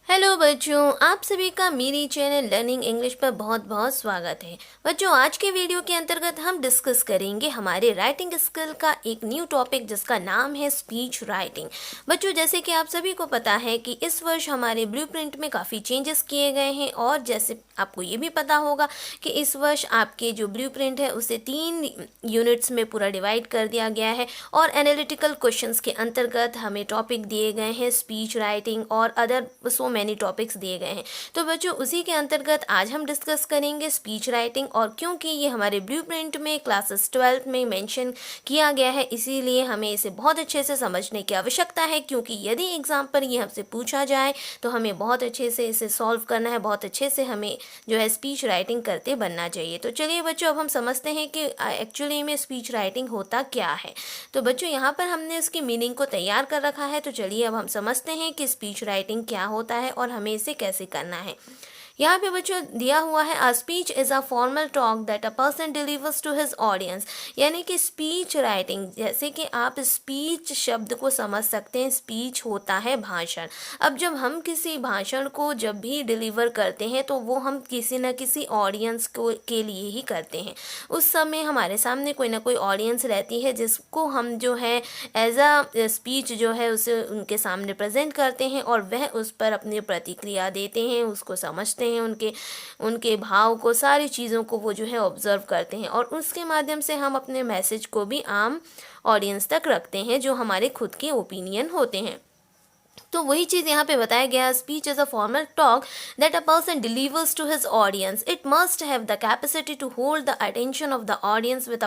Hello बच्चों, आप सभी का मेरी चैनल लर्निंग इंग्लिश पर बहुत बहुत स्वागत है। बच्चों, आज के वीडियो के अंतर्गत हम डिस्कस करेंगे हमारे राइटिंग स्किल का एक न्यू टॉपिक जिसका नाम है स्पीच राइटिंग। बच्चों, जैसे कि आप सभी को पता है कि इस वर्ष हमारे ब्लूप्रिंट में काफ़ी चेंजेस किए गए हैं और जैसे आपको ये भी पता होगा कि इस वर्ष आपके जो ब्लूप्रिंट है उसे 3 यूनिट्स में पूरा डिवाइड कर दिया गया है और एनालिटिकल क्वेश्चंस के अंतर्गत हमें टॉपिक दिए गए हैं स्पीच राइटिंग और अदर सो मैनी टॉपिक्स दिए गए हैं। तो बच्चों, उसी के अंतर्गत आज हम डिस्कस करेंगे स्पीच राइटिंग। और क्योंकि ये हमारे ब्लूप्रिंट में क्लासेस 12 में मेंशन किया गया है, इसीलिए हमें इसे बहुत अच्छे से समझने की आवश्यकता है, क्योंकि यदि एग्जाम पर ये हमसे पूछा जाए तो हमें बहुत अच्छे से इसे सॉल्व करना है, बहुत अच्छे से हमें जो है स्पीच राइटिंग करते बनना चाहिए। तो चलिए बच्चों, अब हम समझते हैं कि एक्चुअली में स्पीच राइटिंग होता क्या है। तो बच्चों, यहाँ पर हमने इसकी मीनिंग को तैयार कर रखा है, तो चलिए अब हम समझते हैं कि स्पीच राइटिंग क्या होता है और हमें इसे कैसे करना है। यहाँ पे बच्चों दिया हुआ है, a speech is a formal talk that a person delivers to his audience. यानी कि स्पीच राइटिंग, जैसे कि आप स्पीच शब्द को समझ सकते हैं, स्पीच होता है भाषण। अब जब हम किसी भाषण को जब भी डिलीवर करते हैं तो वो हम किसी न किसी ऑडियंस को के लिए ही करते हैं। उस समय हमारे सामने कोई ना कोई ऑडियंस रहती है जिसको हम जो है एज अ स्पीच जो है उसे उनके सामने प्रेजेंट करते हैं और वह उस पर अपनी प्रतिक्रिया देते हैं, उसको समझते हैं, उनके उनके भाव को, सारी चीज़ों को वो जो है ऑब्जर्व करते हैं और उसके माध्यम से हम अपने मैसेज को भी आम ऑडियंस तक रखते हैं जो हमारे खुद के ओपिनियन होते हैं। तो वही चीज़ यहाँ पे बताया गया, speech is a formal talk that a person delivers to his audience. It must have the capacity to hold the attention of the audience with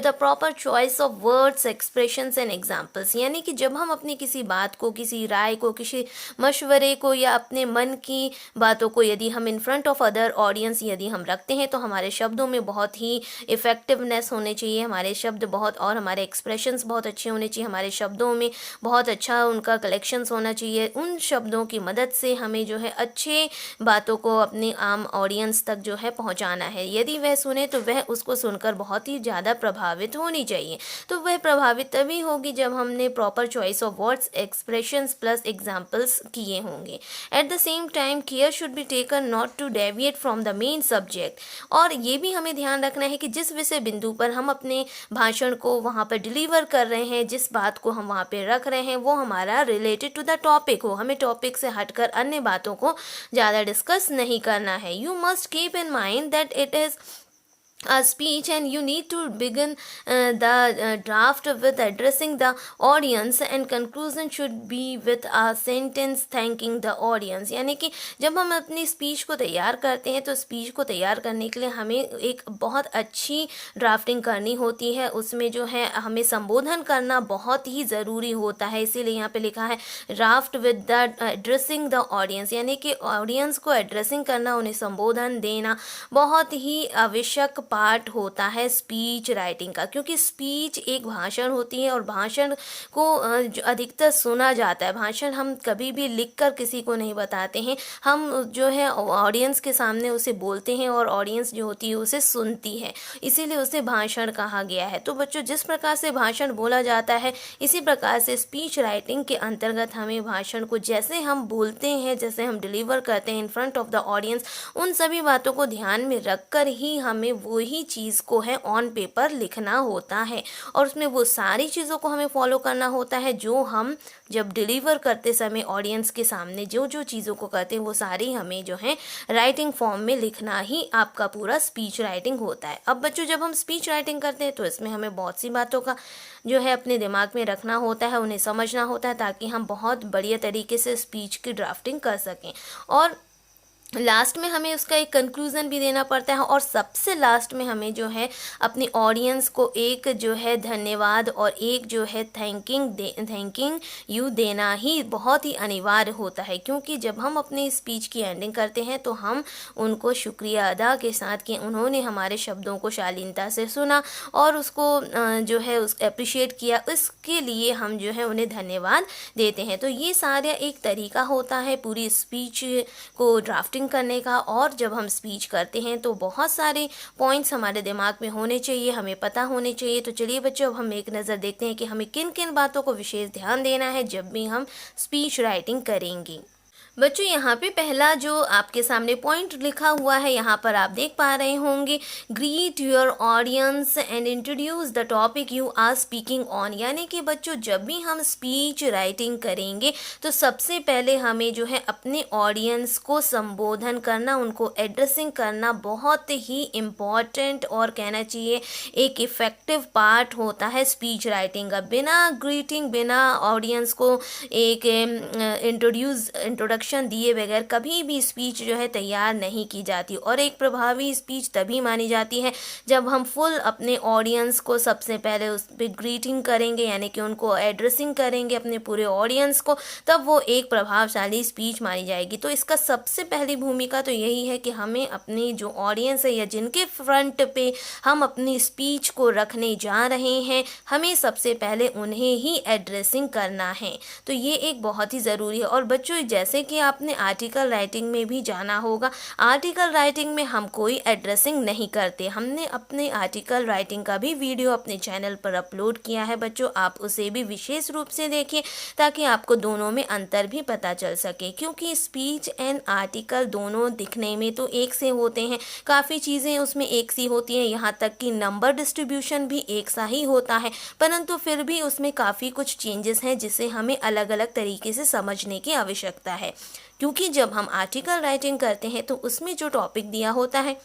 a proper choice of words, expressions and examples. यानी कि जब हम अपनी किसी बात को, किसी राय को, किसी मशवरे को या अपने मन की बातों को यदि हम in front of other audience यदि हम रखते हैं तो हमारे शब्दों में बहुत ही इफेक्टिवनेस होने चाहिए, हमारे शब्द बहुत, और हमारे एक्सप्रेशंस बहुत अच्छे होने चाहिए, हमारे शब्दों में बहुत अच्छा उनका कलेक्शंस होना चाहिए। उन शब्दों की मदद से हमें जो है अच्छे बातों को अपनी आम ऑडियंस तक जो है पहुंचाना है। यदि वह सुने तो वह उसको सुनकर बहुत ही ज़्यादा प्रभावित होनी चाहिए। तो वह प्रभावित तभी होगी जब हमने proper choice of words, expressions plus examples किए होंगे। At the same time care should be taken not to deviate from the main subject. और ये भी हमें ध्यान रखना है कि जिस विषय बिंदु पर हम अपने भाषण को वहाँ पर डिलीवर कर रहे हैं, जिस बात को हम वहाँ पे रख रहे हैं, वो हमारा रिलेटेड टू द टॉपिक हो। हमें टॉपिक से हटकर अन्य बातों को ज़्यादा डिस्कस नहीं करना है। You must keep in mind that it is a speech and you need to begin the draft with addressing the audience and conclusion should be with a sentence thanking the audience। यानी कि जब हम अपनी speech को तैयार करते हैं तो स्पीच को तैयार करने के लिए हमें एक बहुत अच्छी ड्राफ्टिंग करनी होती है, उसमें जो है हमें संबोधन करना बहुत ही ज़रूरी होता है। इसीलिए यहाँ पे लिखा है draft with the addressing the audience, यानी कि ऑडियंस को एड्रेसिंग करना, उन्हें संबोधन देना बहुत ही आवश्यक पार्ट होता है स्पीच राइटिंग का। क्योंकि स्पीच एक भाषण होती है और भाषण को अधिकतर सुना जाता है। भाषण हम कभी भी लिखकर किसी को नहीं बताते हैं, हम जो है ऑडियंस के सामने उसे बोलते हैं और ऑडियंस जो होती है उसे सुनती है, इसीलिए उसे भाषण कहा गया है। तो बच्चों, जिस प्रकार से भाषण बोला जाता है इसी प्रकार से स्पीच राइटिंग के अंतर्गत हमें भाषण को जैसे हम बोलते हैं, जैसे हम डिलीवर करते हैं in front of the audience, उन सभी बातों को ध्यान में रखकर ही हमें वही चीज़ को है ऑन पेपर लिखना होता है और उसमें वो सारी चीज़ों को हमें फॉलो करना होता है जो हम जब डिलीवर करते समय ऑडियंस के सामने जो जो चीज़ों को करते हैं वो सारी हमें जो है राइटिंग फॉर्म में लिखना ही आपका पूरा स्पीच राइटिंग होता है। अब बच्चों, जब हम स्पीच राइटिंग करते हैं तो इसमें हमें बहुत सी बातों का जो है अपने दिमाग में रखना होता है, उन्हें समझना होता है ताकि हम बहुत बढ़िया तरीके से स्पीच की ड्राफ्टिंग कर सकें। और लास्ट में हमें उसका एक कंक्लूज़न भी देना पड़ता है और सबसे लास्ट में हमें जो है अपनी ऑडियंस को एक जो है धन्यवाद और एक जो है थैंकिंग यू देना ही बहुत ही अनिवार्य होता है। क्योंकि जब हम अपनी स्पीच की एंडिंग करते हैं तो हम उनको शुक्रिया अदा के साथ कि उन्होंने हमारे शब्दों को शालीनता से सुना और उसको जो है उस अप्रिशिएट किया, इसके लिए हम जो है उन्हें धन्यवाद देते हैं। तो ये सारा एक तरीका होता है पूरी स्पीच को ड्राफ्टिंग करने का। और जब हम स्पीच करते हैं तो बहुत सारे पॉइंट्स हमारे दिमाग में होने चाहिए, हमें पता होने चाहिए। तो चलिए बच्चों, अब हम एक नज़र देखते हैं कि हमें किन किन बातों को विशेष ध्यान देना है जब भी हम स्पीच राइटिंग करेंगे। बच्चों यहाँ पे पहला जो आपके सामने पॉइंट लिखा हुआ है, यहाँ पर आप देख पा रहे होंगे, greet your audience and introduce the topic you are speaking on. यानी कि बच्चों जब भी हम स्पीच राइटिंग करेंगे तो सबसे पहले हमें जो है अपने ऑडियंस को संबोधन करना, उनको एड्रेसिंग करना बहुत ही इम्पॉर्टेंट और कहना चाहिए एक इफ़ेक्टिव पार्ट होता है स्पीच राइटिंग का। बिना ग्रीटिंग, बिना ऑडियंस को एक इंट्रोडक्शन दिए बगैर कभी भी स्पीच जो है तैयार नहीं की जाती। और एक प्रभावी स्पीच तभी मानी जाती है जब हम फुल अपने ऑडियंस को सबसे पहले उस पर ग्रीटिंग करेंगे, यानी कि उनको एड्रेसिंग करेंगे अपने पूरे ऑडियंस को, तब वो एक प्रभावशाली स्पीच मानी जाएगी। तो इसका सबसे पहली भूमिका तो यही है कि हमें अपनी जो ऑडियंस है या जिनके फ्रंट पे हम अपनी स्पीच को रखने जा रहे हैं, हमें सबसे पहले उन्हें ही एड्रेसिंग करना है। तो ये एक बहुत ही ज़रूरी है। और बच्चों जैसे कि आपने आर्टिकल राइटिंग में भी जाना होगा, आर्टिकल राइटिंग में हम कोई एड्रेसिंग नहीं करते। हमने अपने आर्टिकल राइटिंग का भी वीडियो अपने चैनल पर अपलोड किया है बच्चों, आप उसे भी विशेष रूप से देखिए ताकि आपको दोनों में अंतर भी पता चल सके। क्योंकि स्पीच एंड आर्टिकल दोनों दिखने में तो एक से होते हैं, काफ़ी चीज़ें उसमें एक सी होती हैं, यहाँ तक कि नंबर डिस्ट्रीब्यूशन भी एक सा ही होता है, परंतु फिर भी उसमें काफ़ी कुछ चेंजेस हैं जिसे हमें अलग अलग तरीके से समझने की आवश्यकता है। क्योंकि जब हम आर्टिकल राइटिंग करते हैं तो उसमें जो टॉपिक दिया होता है,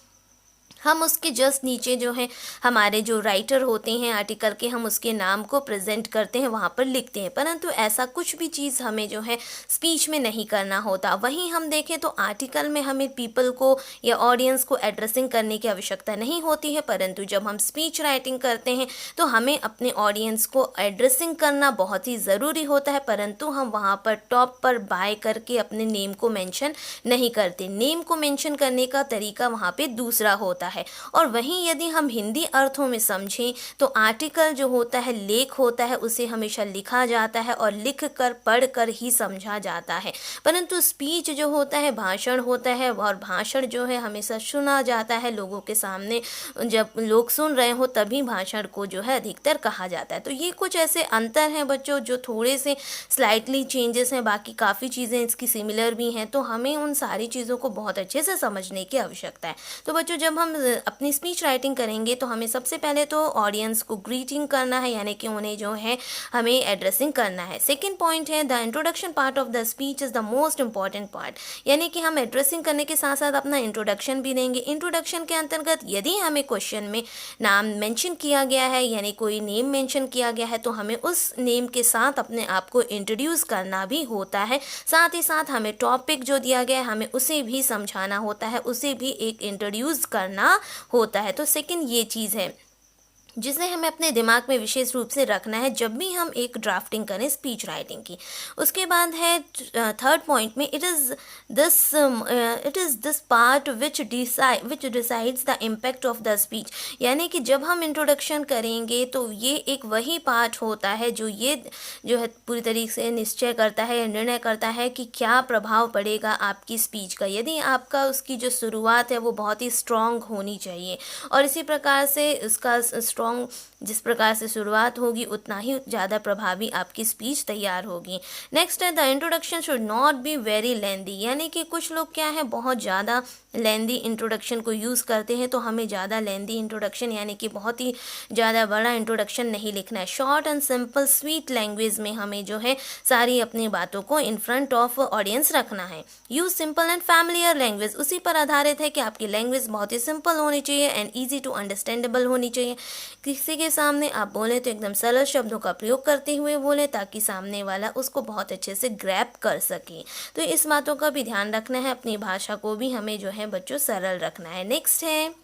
हम उसके जस्ट नीचे जो है हमारे जो राइटर होते हैं आर्टिकल के, हम उसके नाम को प्रेजेंट करते हैं, वहाँ पर लिखते हैं। परंतु ऐसा कुछ भी चीज़ हमें जो है स्पीच में नहीं करना होता। वहीं हम देखें तो आर्टिकल में हमें पीपल को या ऑडियंस को एड्रेसिंग करने की आवश्यकता नहीं होती है, परंतु जब हम स्पीच राइटिंग करते हैं तो हमें अपने ऑडियंस को एड्रेसिंग करना बहुत ही ज़रूरी होता है। परंतु हम वहाँ पर टॉप पर बाय करके अपने नेम को मेंशन नहीं करते। नेम को मेंशन करने का तरीका वहाँ पे दूसरा होता है। और वहीं यदि हम हिंदी अर्थों में समझें तो आर्टिकल जो होता है, लेख होता है, उसे हमेशा लिखा जाता है और लिख कर पढ़ कर ही समझा जाता है। परंतु स्पीच जो होता है भाषण होता है, और भाषण जो है हमेशा सुना जाता है लोगों के सामने, जब लोग सुन रहे हो तभी भाषण को जो है अधिकतर कहा जाता है। तो ये कुछ ऐसे अंतर हैं बच्चों जो थोड़े से स्लाइटली चेंजेस हैं, बाकी काफ़ी चीज़ें इसकी सिमिलर भी हैं। तो हमें उन सारी चीज़ों को बहुत अच्छे से समझने की आवश्यकता है। तो बच्चों जब हम अपनी स्पीच राइटिंग करेंगे तो हमें सबसे पहले तो ऑडियंस को ग्रीटिंग करना है, यानी कि उन्हें जो है हमें एड्रेसिंग करना है। सेकंड पॉइंट है the introduction part of the speech is the most important part, यानी कि हम एड्रेसिंग करने के साथ साथ अपना इंट्रोडक्शन भी देंगे। इंट्रोडक्शन के अंतर्गत यदि हमें क्वेश्चन में नाम मेंशन किया गया है, यानी कोई नेम मेंशन किया गया है, तो हमें उस नेम के साथ अपने आप को इंट्रोड्यूस करना भी होता है। साथ ही साथ हमें टॉपिक जो दिया गया है हमें उसे भी समझाना होता है, उसे भी एक इंट्रोड्यूस करना होता है। तो सेकंड ये चीज़ है जिसे हमें अपने दिमाग में विशेष रूप से रखना है जब भी हम एक ड्राफ्टिंग करें स्पीच राइटिंग की। उसके बाद है थर्ड पॉइंट में, it is this part which decides the impact of the speech, यानी कि जब हम इंट्रोडक्शन करेंगे तो ये एक वही पार्ट होता है जो ये जो है पूरी तरीके से निश्चय करता है, निर्णय करता है कि क्या प्रभाव पड़ेगा आपकी स्पीच का। यदि आपका उसकी जो शुरुआत है वो बहुत ही स्ट्रॉन्ग होनी चाहिए, और इसी प्रकार से उसका जिस प्रकार से शुरुआत होगी उतना ही ज़्यादा प्रभावी आपकी स्पीच तैयार होगी। नेक्स्ट है the introduction should not be very lengthy, यानी कि कुछ लोग क्या है बहुत ज़्यादा लेंदी इंट्रोडक्शन को यूज़ करते हैं। तो हमें ज़्यादा लेंदी इंट्रोडक्शन यानी कि बहुत ही ज़्यादा बड़ा इंट्रोडक्शन नहीं लिखना है। Short and simple sweet language में हमें जो है सारी अपनी बातों को इन फ्रंट ऑफ ऑडियंस रखना है। Use simple and familiar language, उसी पर आधारित है कि आपकी लैंग्वेज बहुत ही सिंपल होनी चाहिए एंड ईजी टू अंडरस्टैंडेबल होनी चाहिए। किसी के सामने आप बोलें तो एकदम सरल शब्दों का प्रयोग करते हुए बोलें ताकि सामने वाला उसको बहुत अच्छे से ग्रैब कर सके। तो इस बातों का भी ध्यान रखना है, अपनी भाषा को भी हमें जो है बच्चों सरल रखना है। नेक्स्ट है,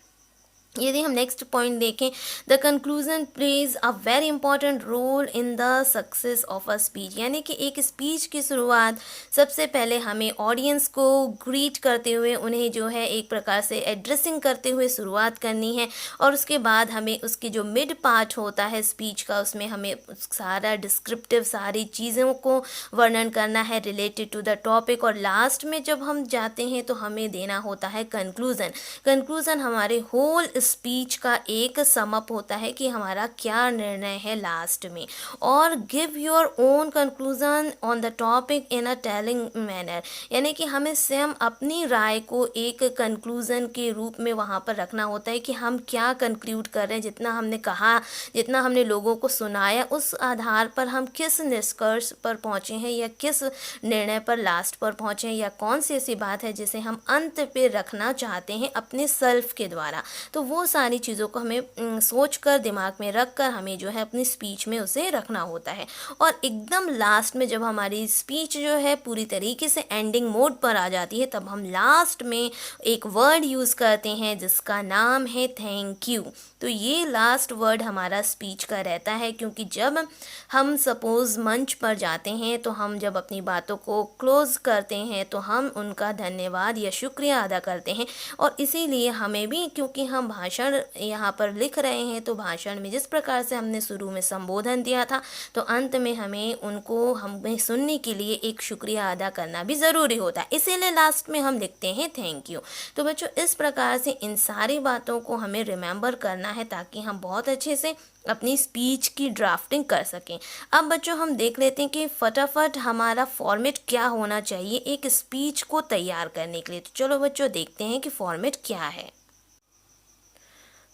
यदि हम नेक्स्ट पॉइंट देखें, the conclusion plays a very important role in the success of a speech, यानी कि एक स्पीच की शुरुआत सबसे पहले हमें ऑडियंस को ग्रीट करते हुए, उन्हें जो है एक प्रकार से एड्रेसिंग करते हुए शुरुआत करनी है। और उसके बाद हमें उसकी जो मिड पार्ट होता है स्पीच का, उसमें हमें सारा डिस्क्रिप्टिव सारी चीज़ों को वर्णन करना है रिलेटेड टू द टॉपिक। और लास्ट में जब हम जाते हैं तो हमें देना होता है कंक्लूज़न। कंक्लूज़न हमारे होल स्पीच का एक समअप होता है कि हमारा क्या निर्णय है लास्ट में। और give your own conclusion on the topic in a telling manner, यानी कि हमें स्वयं अपनी राय को एक कंक्लूजन के रूप में वहाँ पर रखना होता है कि हम क्या कंक्लूड कर रहे हैं, जितना हमने कहा, जितना हमने लोगों को सुनाया, उस आधार पर हम किस निष्कर्ष पर पहुँचे हैं या किस निर्णय पर लास्ट पर पहुँचे हैं, या कौन सी ऐसी बात है जिसे हम अंत पे रखना चाहते हैं अपने सेल्फ के द्वारा। तो वो सारी चीज़ों को हमें सोच कर, दिमाग में रख कर हमें जो है अपनी स्पीच में उसे रखना होता है। और एकदम लास्ट में जब हमारी स्पीच जो है पूरी तरीके से एंडिंग मोड पर आ जाती है, तब हम लास्ट में एक वर्ड यूज़ करते हैं जिसका नाम है थैंक यू। तो ये लास्ट वर्ड हमारा स्पीच का रहता है, क्योंकि जब हम सपोज़ मंच पर जाते हैं तो हम जब अपनी बातों को क्लोज करते हैं तो हम उनका धन्यवाद या शुक्रिया अदा करते हैं। और इसीलिए हमें भी, क्योंकि हम भाषण यहाँ पर लिख रहे हैं, तो भाषण में जिस प्रकार से हमने शुरू में संबोधन दिया था, तो अंत में हमें उनको हमें सुनने के लिए एक शुक्रिया अदा करना भी ज़रूरी होता है, इसीलिए लास्ट में हम लिखते हैं थैंक यू। तो बच्चों, इस प्रकार से इन सारी बातों को हमें रिमेंबर करना है ताकि हम बहुत अच्छे से अपनी स्पीच की ड्राफ्टिंग कर सकें। अब बच्चों, हम देख लेते हैं कि फटाफट हमारा फॉर्मेट क्या होना चाहिए एक स्पीच को तैयार करने के लिए। तो चलो बच्चों, देखते हैं कि फॉर्मेट क्या है।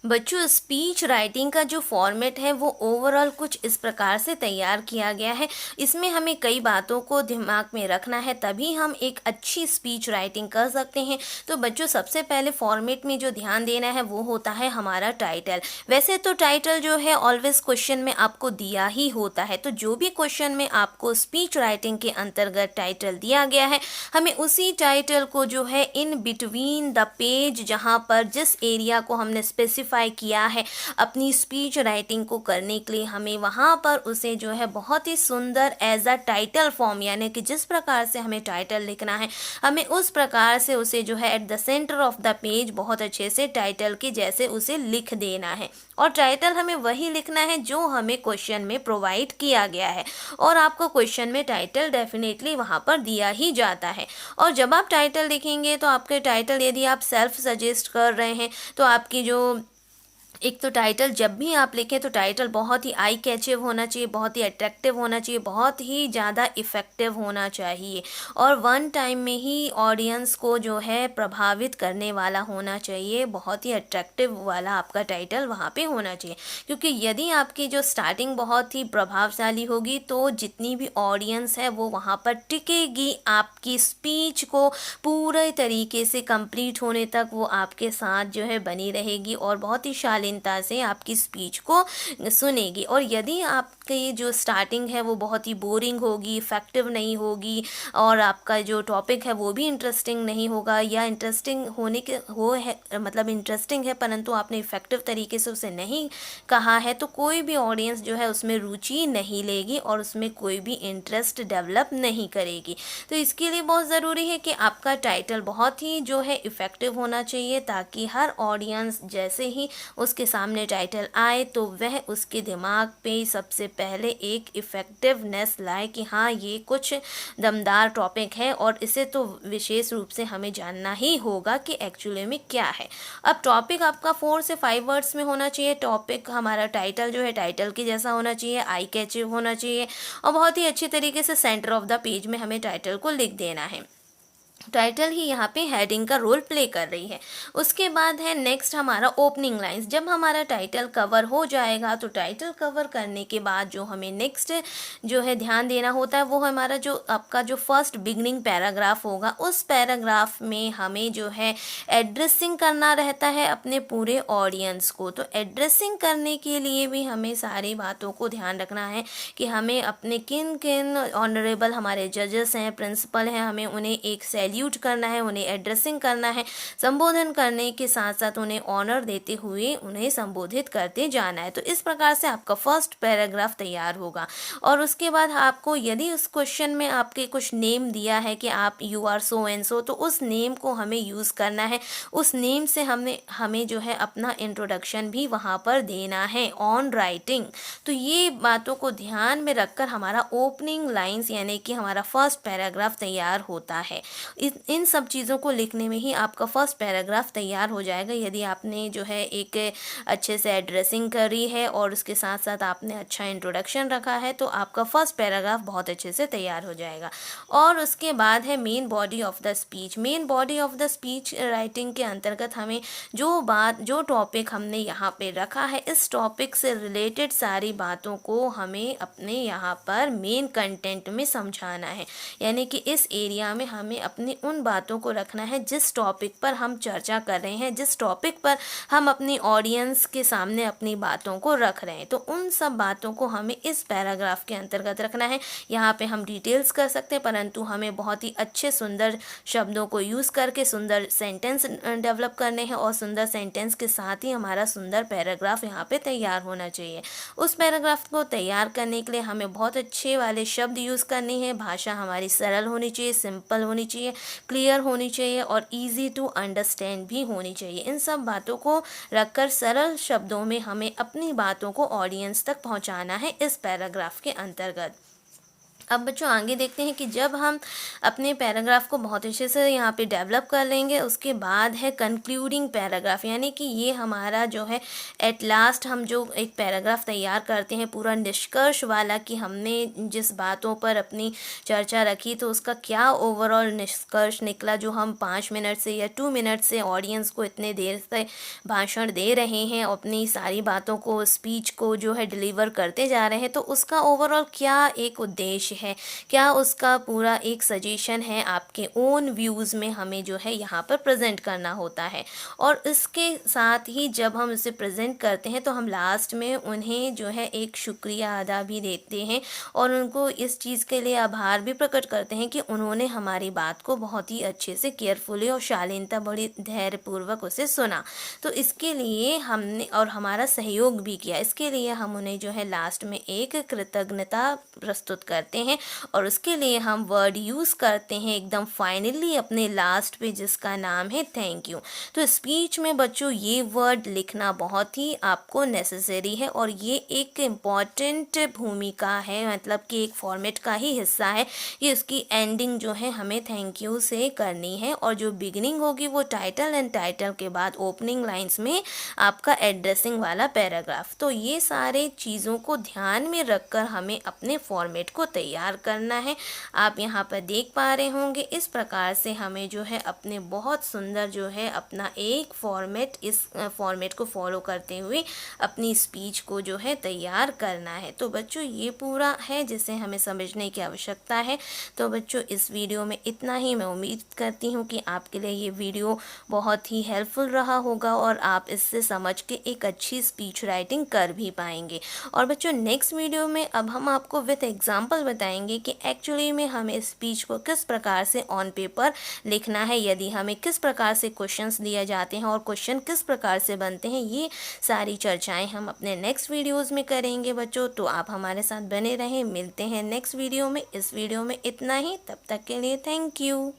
बच्चों, स्पीच राइटिंग का जो फॉर्मेट है वो ओवरऑल कुछ इस प्रकार से तैयार किया गया है। इसमें हमें कई बातों को दिमाग में रखना है, तभी हम एक अच्छी स्पीच राइटिंग कर सकते हैं। तो बच्चों, सबसे पहले फॉर्मेट में जो ध्यान देना है वो होता है हमारा टाइटल। वैसे तो टाइटल जो है ऑलवेज क्वेश्चन में आपको दिया ही होता है, तो जो भी क्वेश्चन में आपको स्पीच राइटिंग के अंतर्गत टाइटल दिया गया है, हमें उसी टाइटल को जो है इन बिटवीन द पेज, जहाँ पर जिस एरिया को हमने स्पेसिफाई किया है अपनी स्पीच राइटिंग को करने के लिए, हमें वहाँ पर उसे जो है बहुत ही सुंदर एज अ टाइटल फॉर्म, यानी कि जिस प्रकार से हमें टाइटल लिखना है, हमें उस प्रकार से उसे जो है at the centre of the page बहुत अच्छे से टाइटल के जैसे उसे लिख देना है। और टाइटल हमें वही लिखना है जो हमें क्वेश्चन में प्रोवाइड किया गया है, और आपको क्वेश्चन में टाइटल डेफिनेटली वहाँ पर दिया ही जाता है। और जब आप टाइटल लिखेंगे तो आपके टाइटल, यदि आप सेल्फ सजेस्ट कर रहे हैं, तो आपकी जो एक तो टाइटल जब भी आप लिखें तो टाइटल बहुत ही आई कैचिव होना चाहिए, बहुत ही अट्रैक्टिव होना चाहिए, बहुत ही ज़्यादा इफ़ेक्टिव होना चाहिए, और वन टाइम में ही ऑडियंस को जो है प्रभावित करने वाला होना चाहिए, बहुत ही अट्रैक्टिव वाला आपका टाइटल वहाँ पे होना चाहिए। क्योंकि यदि आपकी जो स्टार्टिंग बहुत ही प्रभावशाली होगी तो जितनी भी ऑडियंस है वो वहाँ पर टिकेगी, आपकी स्पीच को पूरे तरीके से कंप्लीट होने तक वो आपके साथ जो है बनी रहेगी और बहुत ही शालीनता से आपकी स्पीच को सुनेगी। और यदि आपकी जो स्टार्टिंग है वो बहुत ही बोरिंग होगी, इफेक्टिव नहीं होगी, और आपका जो टॉपिक है वो भी इंटरेस्टिंग नहीं होगा, या इंटरेस्टिंग होने के हो है, मतलब इंटरेस्टिंग है परंतु आपने इफेक्टिव तरीके से उसे नहीं कहा है, तो कोई भी ऑडियंस जो है उसमें रुचि नहीं लेगी और उसमें कोई भी इंटरेस्ट डेवलप नहीं करेगी। तो इसके लिए बहुत ज़रूरी है कि आपका टाइटल बहुत ही जो है इफ़ेक्टिव होना चाहिए, ताकि हर ऑडियंस जैसे ही उसके सामने टाइटल आए तो वह उसके दिमाग पे सबसे पहले एक इफ़ेक्टिवनेस लाए कि हाँ, ये कुछ दमदार टॉपिक है और इसे तो विशेष रूप से हमें जानना ही होगा कि एक्चुअली में क्या है। अब टॉपिक आपका 4 से 5 वर्ड्स में होना चाहिए। टॉपिक हमारा टाइटल जो है टाइटल के जैसा होना चाहिए, आई कैचिव होना चाहिए, और बहुत ही अच्छी तरीके से सेंटर ऑफ द पेज में हमें टाइटल को लिख देना है। टाइटल ही यहाँ पे हेडिंग का रोल प्ले कर रही है। उसके बाद है नेक्स्ट हमारा ओपनिंग लाइंस। जब हमारा टाइटल कवर हो जाएगा तो टाइटल कवर करने के बाद जो हमें नेक्स्ट जो है ध्यान देना होता है वो हमारा जो आपका जो फर्स्ट बिगनिंग पैराग्राफ होगा, उस पैराग्राफ में हमें जो है एड्रेसिंग करना रहता है अपने पूरे ऑडियंस को। तो एड्रेसिंग करने के लिए भी हमें सारी बातों को ध्यान रखना है कि हमें अपने किन किन ऑनरेबल हमारे जजेस हैं, प्रिंसिपल हैं, हमें उन्हें एक सैल्यूट करना है, उन्हें एड्रेसिंग करना है, संबोधन करने के साथ साथ उन्हें ऑनर देते हुए उन्हें संबोधित करते जाना है। तो इस प्रकार से आपका फर्स्ट पैराग्राफ तैयार होगा। और उसके बाद आपको यदि उस क्वेश्चन में आपके कुछ नेम दिया है कि आप you are so and so, तो उस नेम को हमें यूज़ करना है। उस नेम से हमें जो है अपना इंट्रोडक्शन भी वहाँ पर देना है ऑन राइटिंग। तो ये बातों को ध्यान में रखकर हमारा ओपनिंग लाइंस यानी कि हमारा फर्स्ट पैराग्राफ तैयार होता है। इन सब चीज़ों को लिखने में ही आपका फर्स्ट पैराग्राफ तैयार हो जाएगा। यदि आपने जो है एक अच्छे से एड्रेसिंग करी है और उसके साथ साथ आपने अच्छा इंट्रोडक्शन रखा है तो आपका फर्स्ट पैराग्राफ बहुत अच्छे से तैयार हो जाएगा। और उसके बाद है main body of the speech. Main body of the speech writing के अंतर्गत हमें जो टॉपिक हमने यहाँ पे रखा है, इस टॉपिक से रिलेटेड सारी बातों को हमें अपने यहाँ पर मेन कंटेंट में समझाना है। यानी कि इस एरिया में हमें अपनी उन बातों को रखना है जिस टॉपिक पर हम चर्चा कर रहे हैं, जिस टॉपिक पर हम अपनी ऑडियंस के सामने अपनी बातों को रख रहे हैं। तो उन सब बातों को हमें इस पैराग्राफ के अंतर्गत रखना है। यहाँ पे हम डिटेल्स कर सकते हैं, परंतु हमें बहुत ही अच्छे सुंदर शब्दों को यूज़ करके सुंदर सेंटेंस डेवलप करने हैं और सुंदर सेंटेंस के साथ ही हमारा सुंदर पैराग्राफ यहाँ पे तैयार होना चाहिए। उस पैराग्राफ को तैयार करने के लिए हमें बहुत अच्छे वाले शब्द यूज़ करनी है। भाषा हमारी सरल होनी चाहिए, सिंपल होनी चाहिए, क्लियर होनी चाहिए और ईजी टू अंडरस्टैंड भी होनी चाहिए। इन सब बातों को रखकर सरल शब्दों में हमें अपनी बातों को ऑडियंस तक पहुंचाना है इस पैराग्राफ के अंतर्गत। अब बच्चों आगे देखते हैं कि जब हम अपने पैराग्राफ को बहुत अच्छे से यहाँ पे डेवलप कर लेंगे, उसके बाद है कंक्लूडिंग पैराग्राफ। यानी कि ये हमारा जो है एट लास्ट हम जो एक पैराग्राफ तैयार करते हैं पूरा निष्कर्ष वाला, कि हमने जिस बातों पर अपनी चर्चा रखी तो उसका क्या ओवरऑल निष्कर्ष निकला, जो हम 5 मिनट से या 2 मिनट से ऑडियंस को इतने देर से भाषण दे रहे हैं, अपनी सारी बातों को, स्पीच को जो है डिलीवर करते जा रहे हैं, तो उसका ओवरऑल क्या एक उद्देश्य है, क्या उसका पूरा एक सजेशन है, आपके ओन व्यूज़ में हमें जो है यहाँ पर प्रेजेंट करना होता है। और इसके साथ ही जब हम इसे प्रेजेंट करते हैं तो हम लास्ट में उन्हें जो है एक शुक्रिया अदा भी देते हैं और उनको इस चीज़ के लिए आभार भी प्रकट करते हैं कि उन्होंने हमारी बात को बहुत ही अच्छे से केयरफुली और शालीनता बड़ी धैर्यपूर्वक उसे सुना। तो इसके लिए हमने और हमारा सहयोग भी किया, इसके लिए हम उन्हें जो है लास्ट में एक कृतज्ञता प्रस्तुत करते हैं और उसके लिए हम वर्ड यूज़ करते हैं एकदम फाइनली अपने लास्ट पे, जिसका नाम है थैंक यू। तो स्पीच में बच्चों ये वर्ड लिखना बहुत ही आपको नेसेसरी है और ये एक इम्पॉर्टेंट भूमिका है, मतलब कि एक फॉर्मेट का ही हिस्सा है। ये उसकी एंडिंग जो है हमें थैंक यू से करनी है और जो बिगिनिंग होगी वो टाइटल एंड टाइटल के बाद ओपनिंग लाइंस में आपका एड्रेसिंग वाला पैराग्राफ। तो ये सारे चीज़ों को ध्यान में रखकर हमें अपने फॉर्मेट को तैयार करना है। आप यहाँ पर देख पा रहे होंगे इस प्रकार से हमें जो है अपने बहुत सुंदर जो है अपना एक फॉर्मेट, इस फॉर्मेट को फॉलो करते हुए अपनी स्पीच को जो है तैयार करना है। तो बच्चों ये पूरा है जिसे हमें समझने की आवश्यकता है। तो बच्चों इस वीडियो में इतना ही। मैं उम्मीद करती हूँ कि आपके लिए ये वीडियो बहुत ही हेल्पफुल रहा होगा और आप इससे समझ के एक अच्छी स्पीच राइटिंग कर भी पाएंगे। और बच्चों नेक्स्ट वीडियो में अब हम आपको विद एग्जाम्पल बताएंगे कि एक्चुअली में हमें स्पीच को किस प्रकार से ऑन पेपर लिखना है, यदि हमें किस प्रकार से क्वेश्चंस दिए जाते हैं और क्वेश्चन किस प्रकार से बनते हैं। ये सारी चर्चाएं हम अपने नेक्स्ट वीडियोस में करेंगे बच्चों। तो आप हमारे साथ बने रहें, मिलते हैं नेक्स्ट वीडियो में। इस वीडियो में इतना ही, तब तक के लिए थैंक यू।